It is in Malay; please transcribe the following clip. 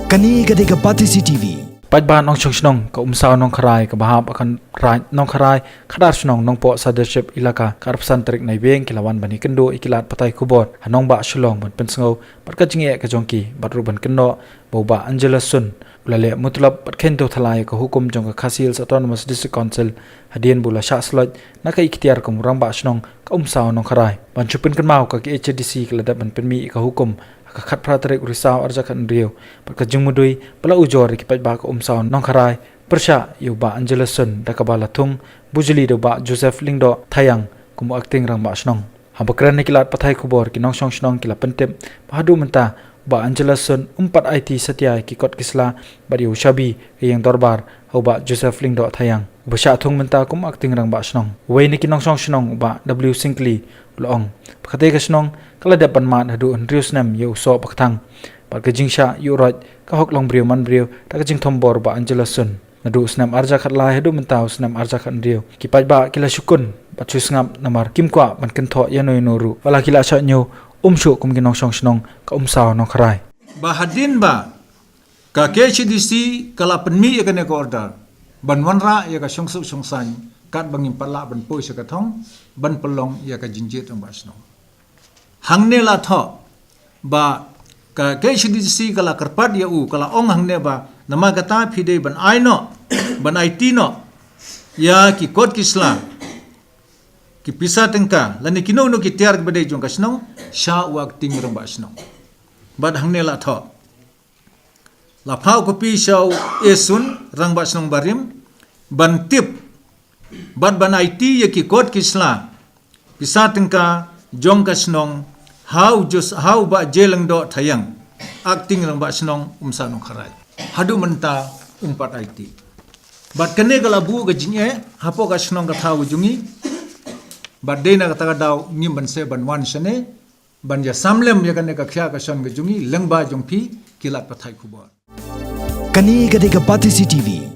Kani gadega Pati CCTV. Pajban nong chung snong ka umsaw nong kharai ka bahap akan rai nong kharai khadar snong nong po sadership ilaka karpsan tarik nai beng kilawan bani kendo ikilat patai kubot hanong ba shulong ban pensngau patka jinge ka jongki batru ban kendo boba Angela Sun ulale mutlab patkendo thalai ka hukum jong ka Khasil Autonomous District Council hadien bula sha sloj na ka ikhtiar ka murang ba snong ka umsaw nong kharai ban chupin kan mau ka HDC kala ban penmi ka hukum ka khat pra tarik risau arja kan riu patka jingmudui pala ujor ki pajba ka umsaw nong kharai persha yuba Angela Sun da ka bala thung bujuli do ba Joseph Lingdo thayang kumu acting rang ba snong habakran nikilat pathai khubor ki nong song snong kila pentem padu menta ba Angela Sun umpat IT satya ki kot kisla bari ushabi yang dorbar ba Joseph Lingdo thayang basha thung menta kum acting rang ba snong wei ni ki nong song snong ba W Singli loong pakate ka snong kala dapan man hadu andrius nam yu so paktang par ka jingsha yu roj ka hok long briu man briu ta ka jing thombor ba Angela Sun nadu snam arja khat lai hadu menta snam arja khat riu ki paj ba kila shukun pachu ngam namar kim kwa ban ken tho yanoi noru wala kila cha nyu umshu kum ki nong song snong ka umsaw nong kharai ba hadin ba ka KCDC kala penmi ya kene ko order ban wanra ya ka songsu songsan kat bangim pala ban poi sa kathong ban pelong ya ka jinjit ang basno hangne la tho ba ka KCDC kala karpat ya u kala ong hangne ba nama kata phide ban ai no ban IT no ya ki kot kisla ki pisa tengka lani kino no ki tiar bade jong kasno sha wak ting rong basno bad hangne la tho la phau ko pi shaw esun rang basnong barim ban tip bad ban IT ya ki kot kisla pisa tengka jong kasnong how ba jelang do thayang acting rang basnong umsa nong kharai hadu menta umpat IT bad kene kala bu ga jinge hapo kasnong ka thau jungi bad dena ka daw ngim ban se ban wan shane ban ya samlem ya kane ka khya ka son ga jungi lengba jong phi kilat pathai khubor Kani gadega Pati CCTV.